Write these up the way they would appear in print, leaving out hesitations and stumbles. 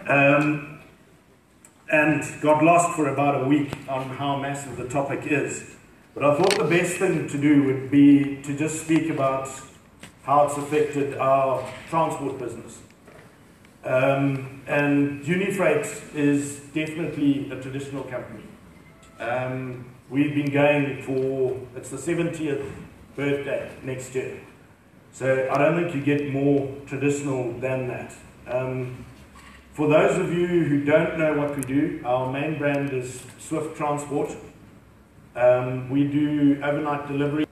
And got lost for about a week on how massive the topic is. But I thought the best thing to do would be to just speak about how it's affected our transport business. And Unifreight is definitely a traditional company. We've been going for, it's the 70th birthday next year. So I don't think you get more traditional than that. For those of you who don't know what we do, our main brand is Swift Transport. We do overnight delivery,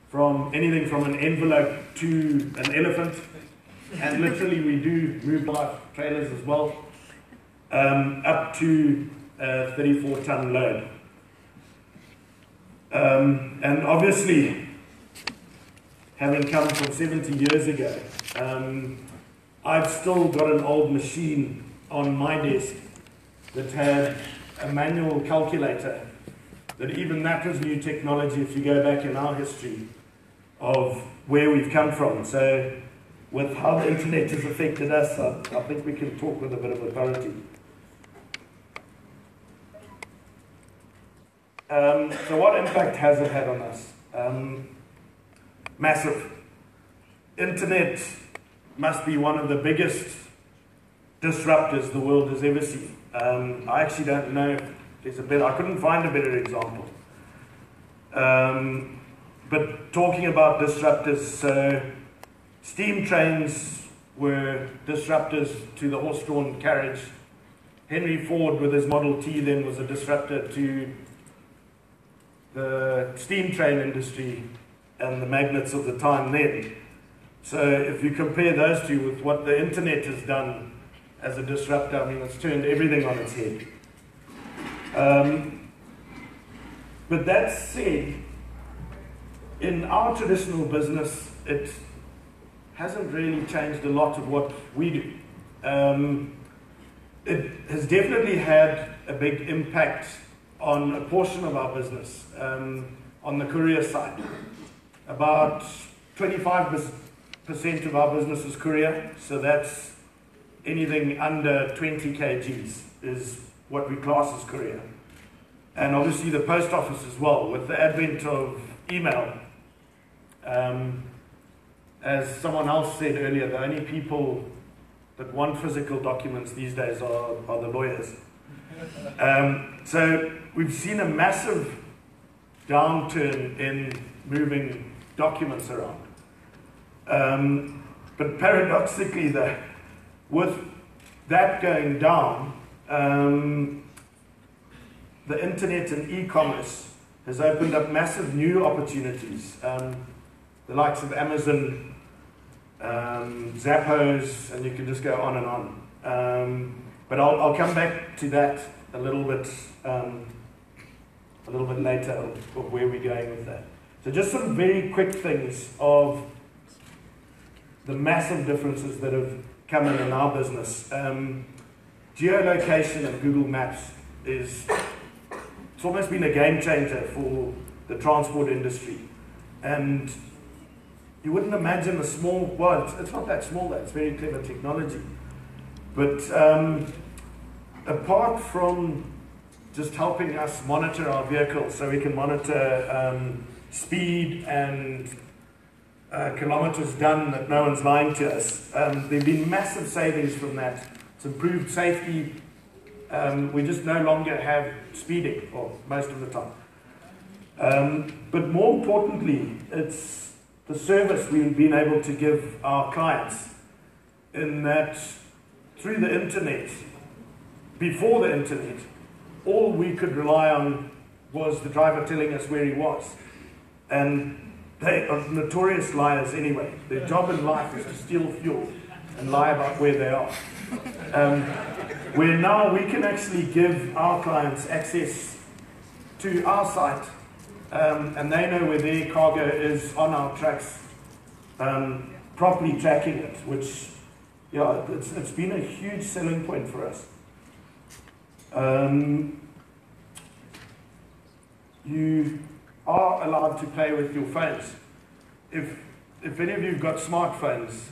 from anything from an envelope to an elephant. And literally we do move live trailers as well, up to a 34-ton load. And obviously, having come from 70 years ago, I've still got an old machine on my desk that had a manual calculator, that even that was new technology if you go back in our history of where we've come from. So with how the internet has affected us, I think we can talk with a bit of authority. So what impact has it had on us? Massive. Internet must be one of the biggest disruptors the world has ever seen. I actually don't know if there's a better, I couldn't find a better example. But talking about disruptors, so steam trains were disruptors to the horse-drawn carriage. Henry Ford with his Model T then was a disruptor to the steam train industry and the magnates of the time then. So if you compare those two with what the internet has done as a disruptor, I mean, it's turned everything on its head. But that said, in our traditional business, it hasn't really changed a lot of what we do. It has definitely had a big impact on a portion of our business, on the courier side. About 25% of our business is courier, so that's anything under 20 kgs is what we class as courier. And obviously the post office as well, with the advent of email. As someone else said earlier, the only people that want physical documents these days are the lawyers. So we've seen a massive downturn in moving documents around. But paradoxically, though, with that going down, the internet and e-commerce has opened up massive new opportunities. The likes of Amazon, Zappos, and you can just go on and on. But I'll come back to that a little bit later of where we're going with that. So just some very quick things of the massive differences that have come in our business. Geolocation and Google Maps it's almost been a game changer for the transport industry. And you wouldn't imagine a small, well, it's not that small, it's very clever technology. But apart from just helping us monitor our vehicles, so we can monitor speed and kilometers done that no one's lying to us, there have been massive savings from that. It's improved safety. We just no longer have speeding, or most of the time. But more importantly, it's the service we've been able to give our clients, in that through the internet, before the internet, all we could rely on was the driver telling us where he was. And they are notorious liars anyway. Their job in life is to steal fuel and lie about where they are. Where now we can actually give our clients access to our site, and they know where their cargo is on our trucks, properly tracking it, which, yeah, it's been a huge selling point for us. You are allowed to play with your phones. If any of you have got smartphones,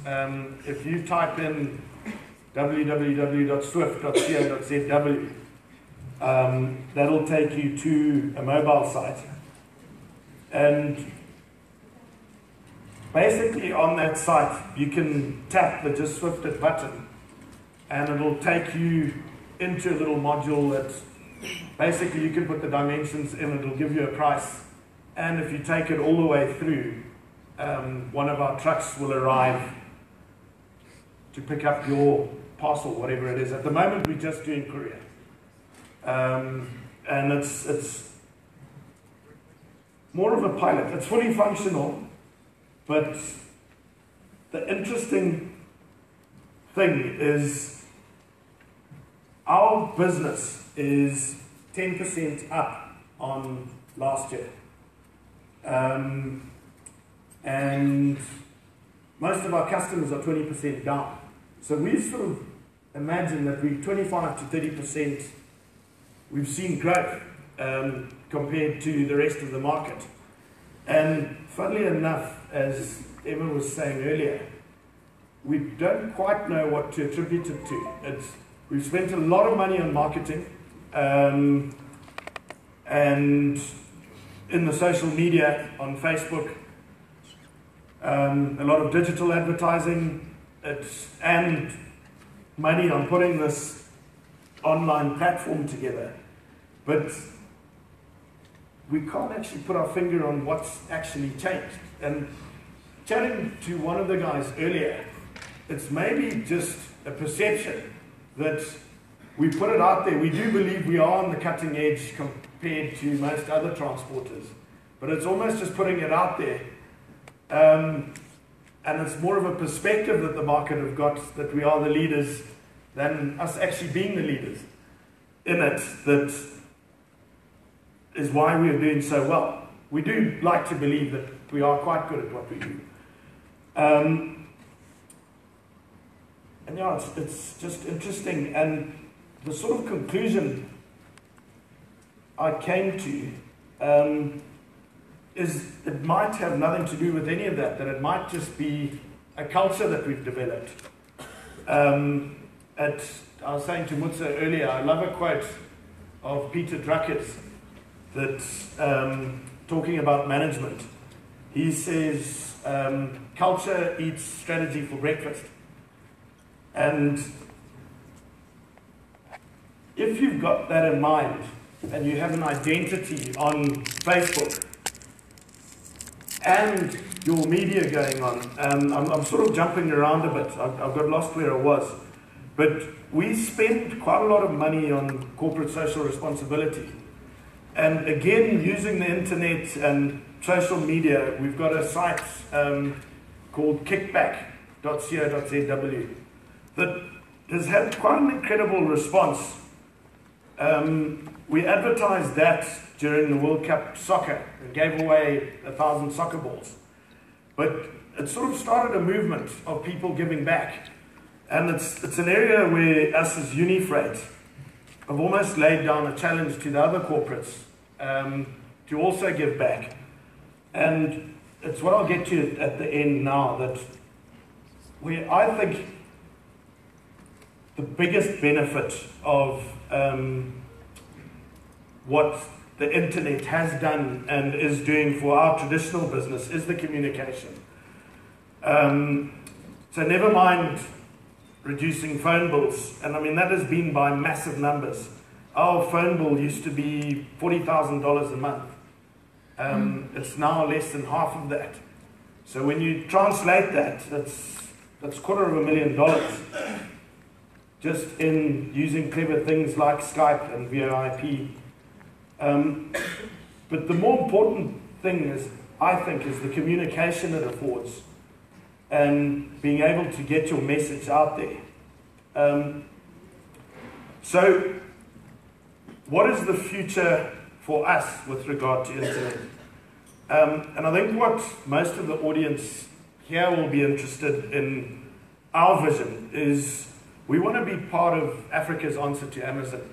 if you type in www.swift.co.zw. That'll take you to a mobile site. And basically on that site, you can tap the Just Swift It button, and it'll take you into a little module that basically you can put the dimensions in, it'll give you a price. And if you take it all the way through, one of our trucks will arrive to pick up your parcel, whatever it is. At the moment, we're just doing courier. And it's more of a pilot. It's fully functional, but the interesting thing is our business is 10% up on last year. And most of our customers are 20% down. So we sort of imagine that we're 25 to 30%. We've seen growth compared to the rest of the market. And funnily enough, as Emma was saying earlier, we don't quite know what to attribute it to. We've spent a lot of money on marketing and in the social media, on Facebook, a lot of digital advertising, and money on putting this online platform together. But we can't actually put our finger on what's actually changed. And chatting to one of the guys earlier, it's maybe just a perception that we put it out there. We do believe we are on the cutting edge compared to most other transporters, but it's almost just putting it out there. And it's more of a perspective that the market have got, that we are the leaders, than us actually being the leaders in it. That is why we are doing so well. We do like to believe that we are quite good at what we do. And yeah, it's just interesting. And the sort of conclusion I came to is it might have nothing to do with any of that, that it might just be a culture that we've developed. I was saying to Mutsa earlier, I love a quote of Peter Drucker's that's talking about management. He says, culture eats strategy for breakfast. And if you've got that in mind, and you have an identity on Facebook, and your media going on, I'm sort of jumping around a bit, I've got lost where I was, but we spend quite a lot of money on corporate social responsibility. And again, using the internet and social media, we've got a site called kickback.co.zw that has had quite an incredible response. We advertised that during the World Cup soccer and gave away 1,000 soccer balls. But it sort of started a movement of people giving back. And it's an area where us as Unifreight have almost laid down a challenge to the other corporates to also give back. And it's what I'll get to at the end now, that I think the biggest benefit of what the internet has done and is doing for our traditional business is the communication. So never mind reducing phone bills, and I mean that has been by massive numbers. Our phone bill used to be $40,000 a month. It's now less than half of that. So when you translate that, that's $250,000 just in using clever things like Skype and VoIP. But the more important thing is, I think, is the communication it affords and being able to get your message out there. So what is the future for us with regard to internet? And I think what most of the audience here will be interested in, our vision, is we want to be part of Africa's answer to Amazon.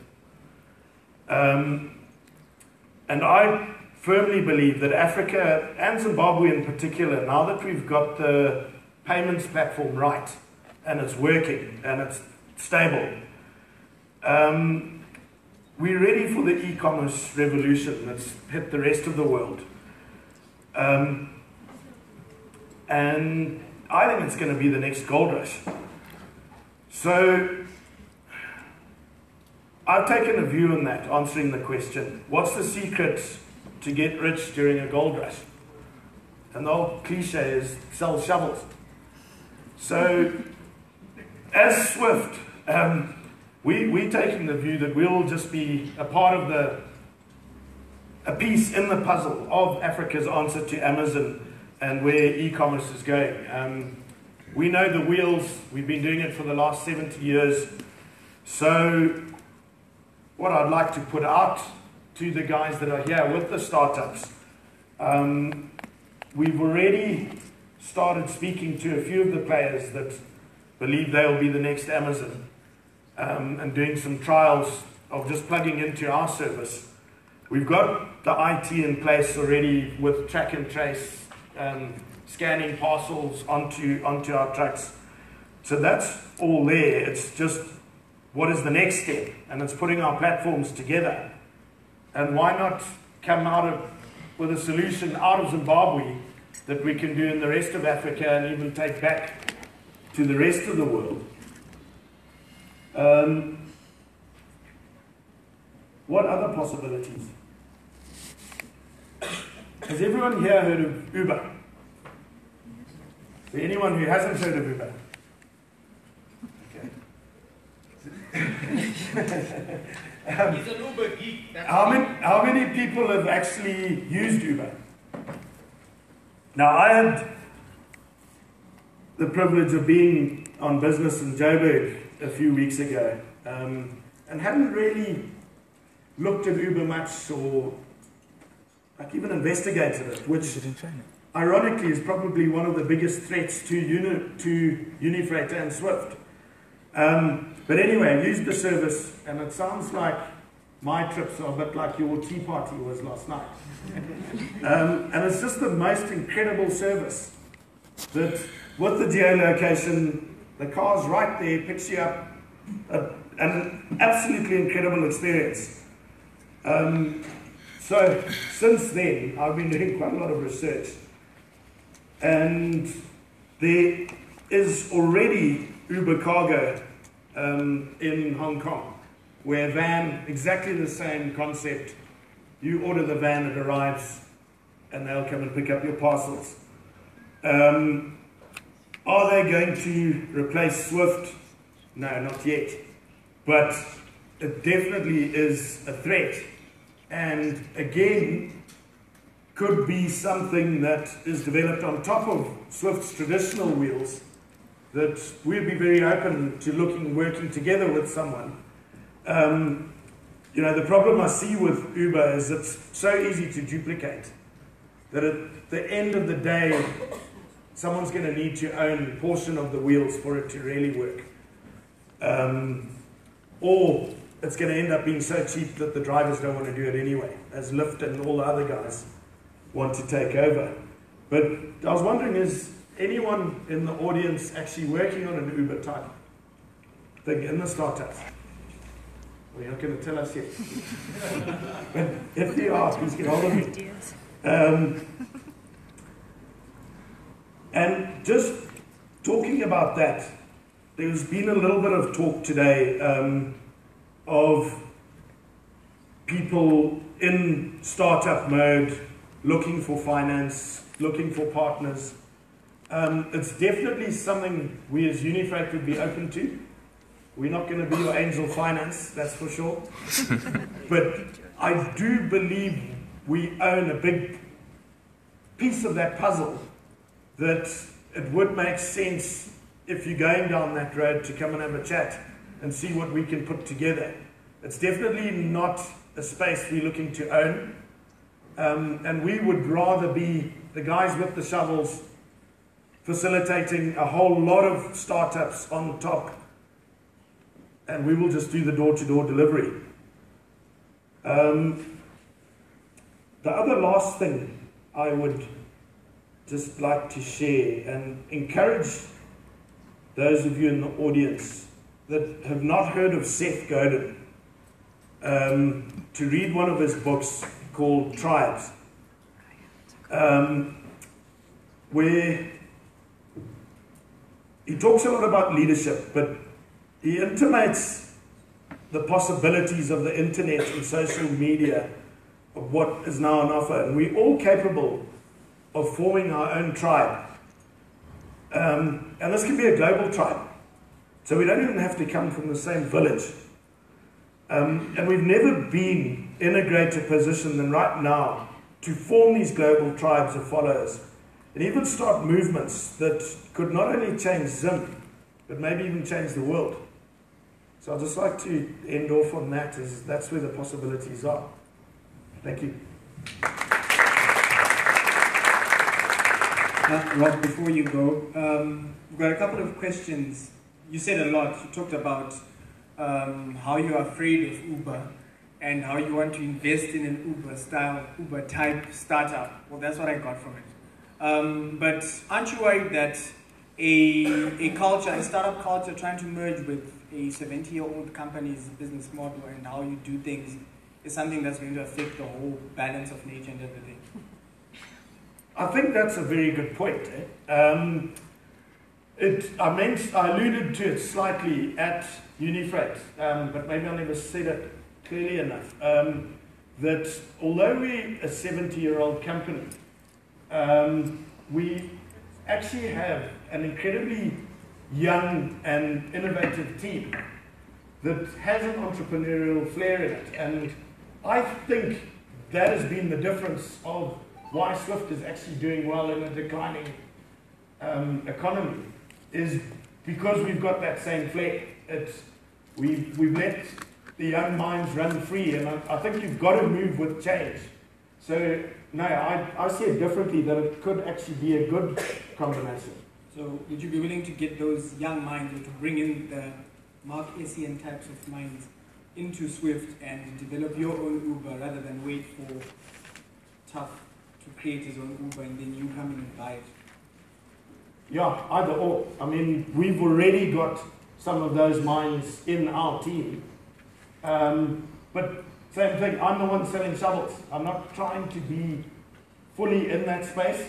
And I firmly believe that Africa, and Zimbabwe in particular, now that we've got the payments platform right, and it's working, and it's stable. We're ready for the e-commerce revolution that's hit the rest of the world. And I think it's going to be the next gold rush. So I've taken a view on that, answering the question, what's the secret to get rich during a gold rush? And the old cliche is sell shovels. So as Swift, we're taking the view that we'll just be a part of a piece in the puzzle of Africa's answer to Amazon and where e-commerce is going. We know the wheels, we've been doing it for the last 70 years. So what I'd like to put out to the guys that are here with the startups, we've already started speaking to a few of the players that believe they'll be the next Amazon, and doing some trials of just plugging into our service. We've got the IT in place already with track and trace, scanning parcels onto our trucks. So that's all there. It's just what is the next step, and it's putting our platforms together. And why not come with a solution out of Zimbabwe that we can do in the rest of Africa and even take back to the rest of the world? What other possibilities? Has everyone here heard of Uber? Is there anyone who hasn't heard of Uber? He's an Uber geek. How many people have actually used Uber? Now, I had the privilege of being on business in Joburg a few weeks ago, and hadn't really looked at Uber much or like even investigated it, which ironically is probably one of the biggest threats to Unifreight and Swift. But anyway, I used the service, and it sounds like my trips are a bit like your tea party was last night. And it's just the most incredible service that with the geolocation, the car's right there, picks you up, an absolutely incredible experience. So since then, I've been doing quite a lot of research, and there is already Uber Cargo in Hong Kong, where van, exactly the same concept. You order the van, it arrives, and they'll come and pick up your parcels. Are they going to replace Swift? No, not yet. But it definitely is a threat. And again, could be something that is developed on top of Swift's traditional wheels, that we'd be very open to working together with someone. The problem I see with Uber is it's so easy to duplicate that at the end of the day, someone's going to need to own a portion of the wheels for it to really work. Or it's going to end up being so cheap that the drivers don't want to do it anyway, as Lyft and all the other guys want to take over. But I was wondering, is anyone in the audience actually working on an Uber type thing in the startups? Well, you're not going to tell us yet. But if you are, please get hold of me. And just talking about that, there's been a little bit of talk today of people in startup mode looking for finance, looking for partners. It's definitely something we as Unifreight would be open to. We're not going to be your angel finance, that's for sure. But I do believe we own a big piece of that puzzle, that it would make sense if you're going down that road to come and have a chat and see what we can put together. It's definitely not a space we're looking to own. And we would rather be the guys with the shovels facilitating a whole lot of startups on top, and we will just do the door-to-door delivery. The other last thing I would just like to share and encourage those of you in the audience that have not heard of Seth Godin to read one of his books called Tribes, where he talks a lot about leadership, but he intimates the possibilities of the internet and social media, of what is now on offer. And we're all capable of forming our own tribe. And this can be a global tribe. So we don't even have to come from the same village. And we've never been in a greater position than right now to form these global tribes of followers and even start movements that could not only change Zim, but maybe even change the world. So I'd just like to end off on that, as that's where the possibilities are. Thank you. Rob, before you go, we've got a couple of questions. You said a lot. You talked about how you're afraid of Uber and how you want to invest in an Uber-style, Uber-type startup. Well, that's what I got from it. But aren't you worried that a culture, a startup culture trying to merge with a 70-year-old company's business model and how you do things is something that's going to affect the whole balance of nature and everything? I think that's a very good point. I alluded to it slightly at Unifreight, but maybe I never said it clearly enough. That although we're a 70-year-old company, we actually have an incredibly young and innovative team that has an entrepreneurial flair in it. And I think that has been the difference of why Swift is actually doing well in a declining economy, is because we've got that same flair. We've let the young minds run free, and I think you've got to move with change. So, no, I see it differently, that it could actually be a good combination. So, would you be willing to get those young minds, or to bring in the Mark Essien types of minds into Swift and develop your own Uber rather than wait for Tough to create his own Uber and then you come in and buy it? Yeah, either or. I mean, we've already got some of those minds in our team. But same thing, I'm the one selling shovels. I'm not trying to be fully in that space.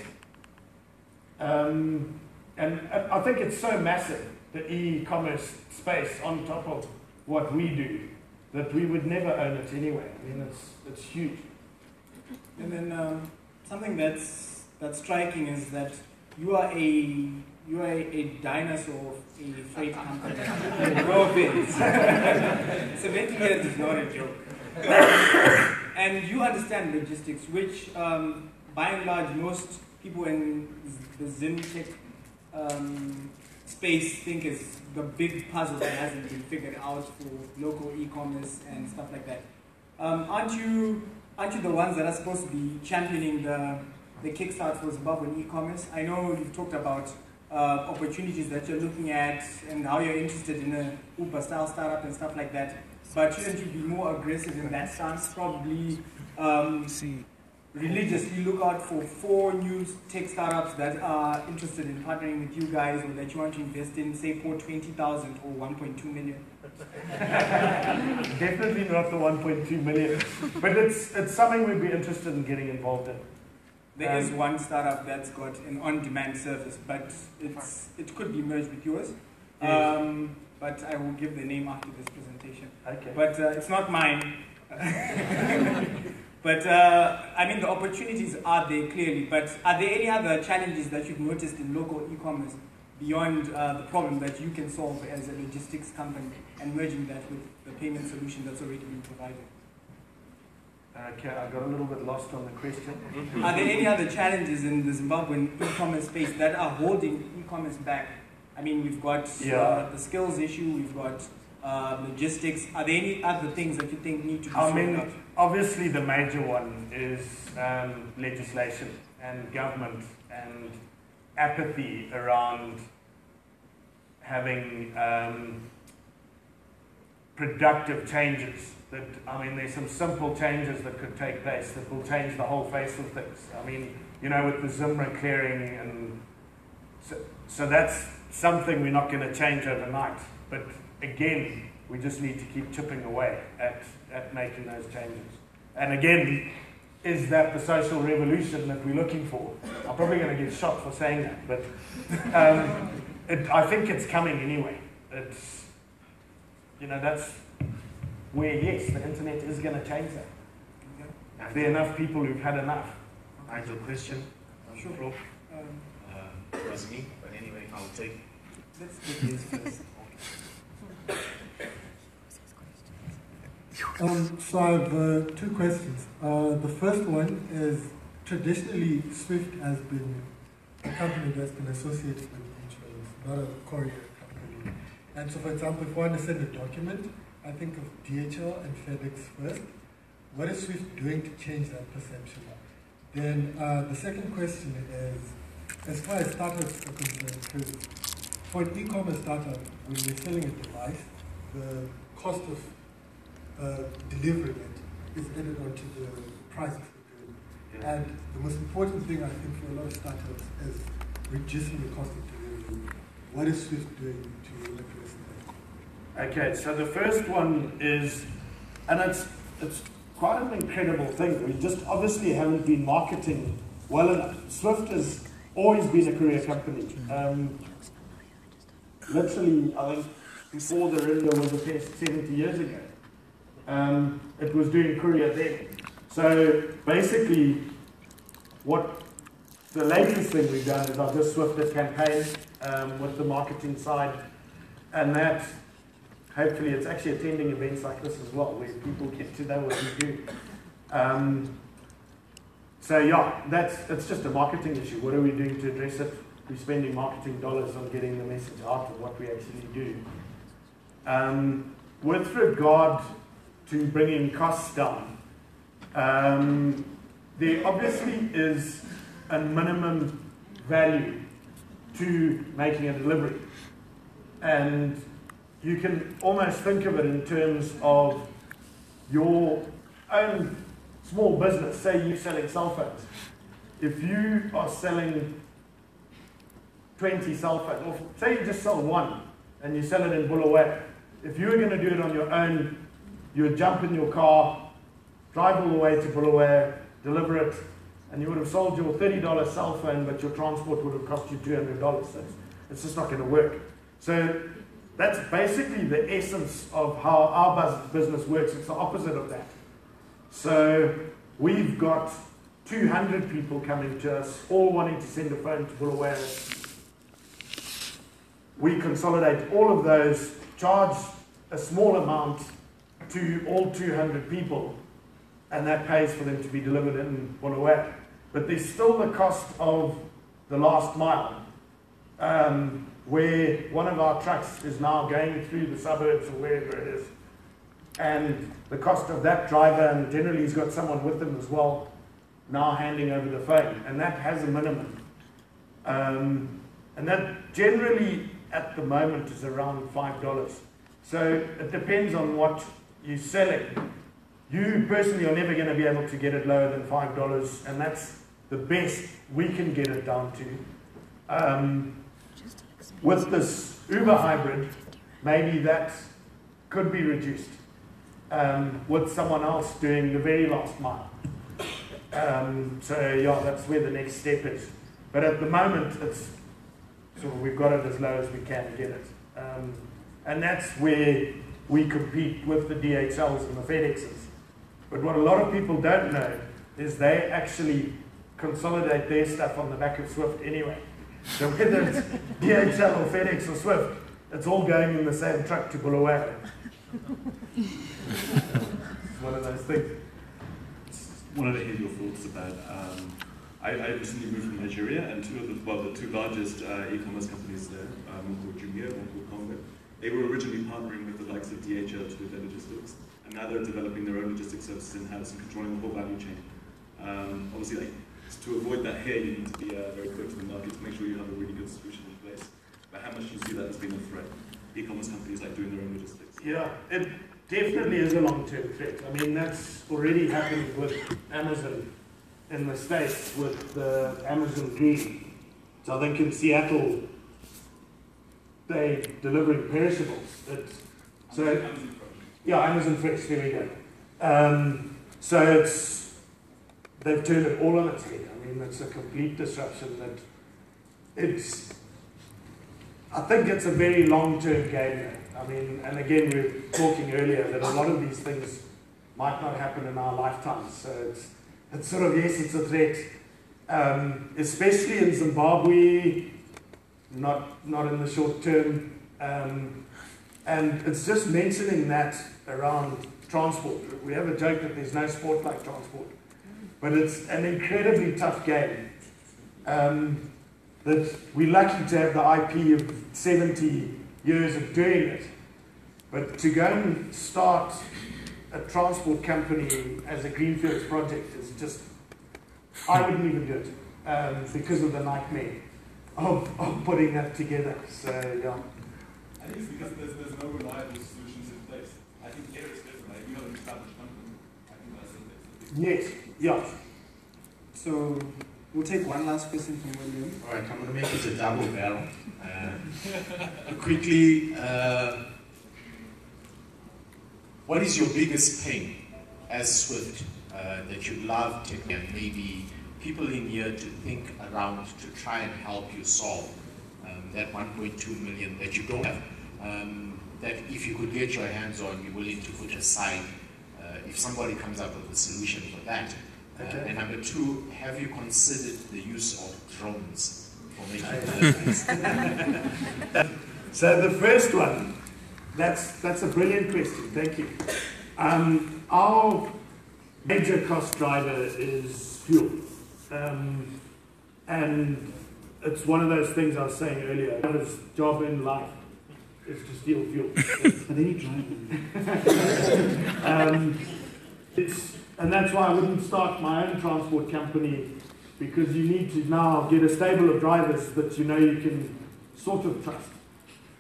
And I think it's so massive, the e-commerce space, on top of what we do, that we would never own it anyway. I mean, it's huge. And then something that's striking is that you are a dinosaur of a freight company. No offense. 70 years is not a joke. And you understand logistics, which by and large most people in the Zimtech space think is the big puzzle that hasn't been figured out for local e-commerce and stuff like that. Aren't you the ones that are supposed to be championing the Kickstart for Zimbabwean e-commerce? I know you've talked about opportunities that you're looking at and how you're interested in an Uber-style startup and stuff like that. But shouldn't you be more aggressive in that stance? Probably religiously look out for 4 new tech startups that are interested in partnering with you guys, or that you want to invest in, say, for 20,000 or 1.2 million. Definitely not the 1.2 million, but it's something we'd be interested in getting involved in. There is one startup that's got an on-demand service, but it could be merged with yours. Yes. But I will give the name after this presentation. Okay. But it's not mine. But I mean, the opportunities are there clearly. But are there any other challenges that you've noticed in local e-commerce beyond the problem that you can solve as a logistics company, and merging that with the payment solution that's already been provided? Okay, I got a little bit lost on the question. Are there any other challenges in the Zimbabwean e-commerce space that are holding e-commerce back? I mean, we've got the skills issue, we've got logistics. Are there any other things that you think need to be sorted out? Obviously the major one is legislation and government and apathy around having productive changes. That, I mean, there's some simple changes that could take place that will change the whole face of things. I mean, you know, with the Zimra clearing, and so that's something we're not going to change overnight. But again, we just need to keep chipping away at making those changes. And again, is that the social revolution that we're looking for? I'm probably going to get shot for saying that, but I think it's coming anyway. It's, that's where, yes, the internet is going to change that. There are enough people who've had enough. Nigel, question? Sure. Was me, but anyway, I'll take. Let's take this first. So I have 2 questions. The first one is, traditionally Swift has been a company that's been associated with insurance, not a courier company. And so, for example, if I want to send a document, I think of DHL and FedEx first. What is Swift doing to change that perception? Then the second question is, as far as startups are concerned, because for an e-commerce startup, when you're selling a device, the cost of delivering it is added onto the price of the good. Yeah. And the most important thing, I think, for a lot of startups is reducing the cost of delivery. What is Swift doing to address that? Okay, so the first one is, and it's quite an incredible thing. We just obviously haven't been marketing well enough. Swift has always been a courier company. Literally, I think before the Rinder was a test 70 years ago. It was doing courier then. So basically, what the latest thing we've done is our Just Swifted campaign with the marketing side, and that hopefully it's actually attending events like this as well, where people get to know what we do. So yeah, it's just a marketing issue. What are we doing to address it? We're spending marketing dollars on getting the message out of what we actually do. With regard to bringing costs down, there obviously is a minimum value to making a delivery. And you can almost think of it in terms of your own small business. Say you're selling cell phones. If you are selling 20 cell phones, or say you just sell one and you sell it in Bulawayo, if you were going to do it on your own, you would jump in your car, drive all the way to Bulawayo, deliver it, and you would have sold your $30 cell phone, but your transport would have cost you $200. So it's just not going to work. So that's basically the essence of how our business works. It's the opposite of that. So we've got 200 people coming to us, all wanting to send a phone to Bulawayo. We consolidate all of those, charge a small amount to all 200 people, and that pays for them to be delivered in Bulawayo. But there's still the cost of the last mile, where one of our trucks is now going through the suburbs or wherever it is, and the cost of that driver, and generally he's got someone with him as well, now handing over the phone, and that has a minimum. And that generally at the moment is around $5. So it depends on what you're selling. You personally are never going to be able to get it lower than $5, and that's the best we can get it down to. With this Uber hybrid, maybe that could be reduced with someone else doing the very last mile. So yeah, that's where the next step is. But at the moment, it's sort of, we've got it as low as we can get it. And that's where we compete with the DHLs and the FedExes. But what a lot of people don't know is they actually consolidate their stuff on the back of Swift anyway. So whether it's DHL or FedEx or Swift, it's all going in the same truck to Bulawayo. It's one of those things. Wanted to hear your thoughts about, I recently moved from Nigeria, and the two largest e-commerce companies there, one called Jumia, one called Congo, they were originally partnering with the likes of DHL to do their logistics, and now they're developing their own logistics services in-house and controlling the whole value chain. Obviously, to avoid that here, you need to be very quick to the market to make sure you have a really good solution in place. But how much do you see that as being a threat? E-commerce companies like doing their own logistics. Yeah, it definitely is a long-term threat. I mean, that's already happened with Amazon in the States with the Amazon Green. So I think in Seattle, they're delivering perishables. So, yeah, Amazon Fresh, there we go. So they've turned it all on its head. I mean, it's a complete disruption I think it's a very long-term game. I mean, and again, we were talking earlier that a lot of these things might not happen in our lifetimes. So it's sort of, yes, it's a threat, especially in Zimbabwe, not in the short term. And it's just mentioning that around transport. We have a joke that there's no sport like transport, but it's an incredibly tough game. That we're lucky to have the IP of 70 years of doing it, but to go and start a transport company as a greenfields project is just, I wouldn't even do it because of the nightmare of putting that together. So yeah. I think it's because there's no reliable solutions in place. I think here it's different. Like, you have an established company. I think that's the big. Yes, yeah. So we'll take one last question from William. All right, I'm going to make it a double barrel. Quickly, what is your biggest pain as Swift that you'd love to get maybe people in here to think around to try and help you solve that 1.2 million that you don't have, that if you could get your hands on, you're willing to put aside if somebody comes up with a solution for that. Okay. And number two, have you considered the use of drones for making deliveries? So the first one, that's a brilliant question. Thank you. Our major cost driver is fuel, and it's one of those things I was saying earlier. His job in life is to steal fuel. But then you drive. And that's why I wouldn't start my own transport company, because you need to now get a stable of drivers that you know you can sort of trust.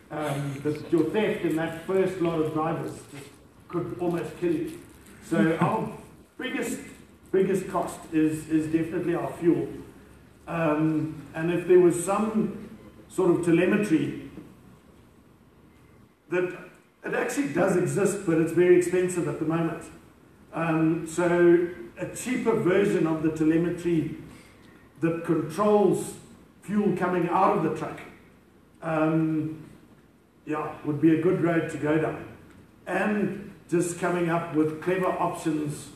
That your theft in that first lot of drivers just could almost kill you. So our biggest cost is definitely our fuel. And if there was some sort of telemetry that it actually does exist, but it's very expensive at the moment. So a cheaper version of the telemetry that controls fuel coming out of the truck, would be a good road to go down. And just coming up with clever options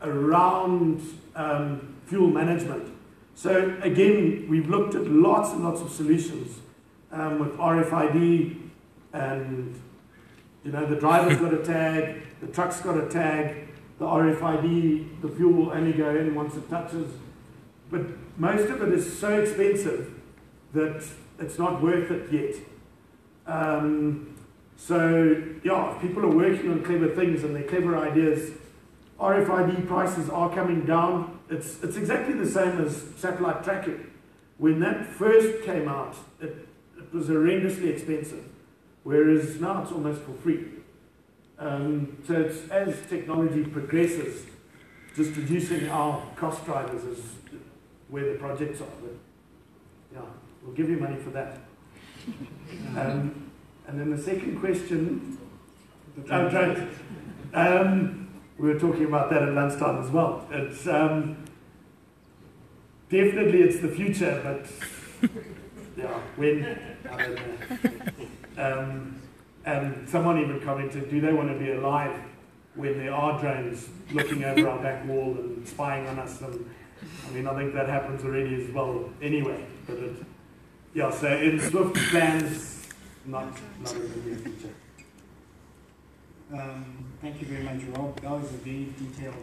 around fuel management. So again, we've looked at lots and lots of solutions with RFID, and the driver's got a tag, the truck's got a tag. The RFID, the fuel will only go in once it touches. But most of it is so expensive that it's not worth it yet. If people are working on clever things and they're clever ideas, RFID prices are coming down. It's exactly the same as satellite tracking. When that first came out, it was horrendously expensive, whereas now it's almost for free. So it's, as technology progresses, just reducing our cost drivers is where the projects are. But we'll give you money for that. And then the second question, we were talking about that at lunchtime as well. It's definitely it's the future, but when, I don't know. And someone even commented, do they want to be alive when there are drones looking over our back wall and spying on us? And I think that happens already as well anyway. But so in Swift plans, not in the near future. Thank you very much, Rob. That was a very detailed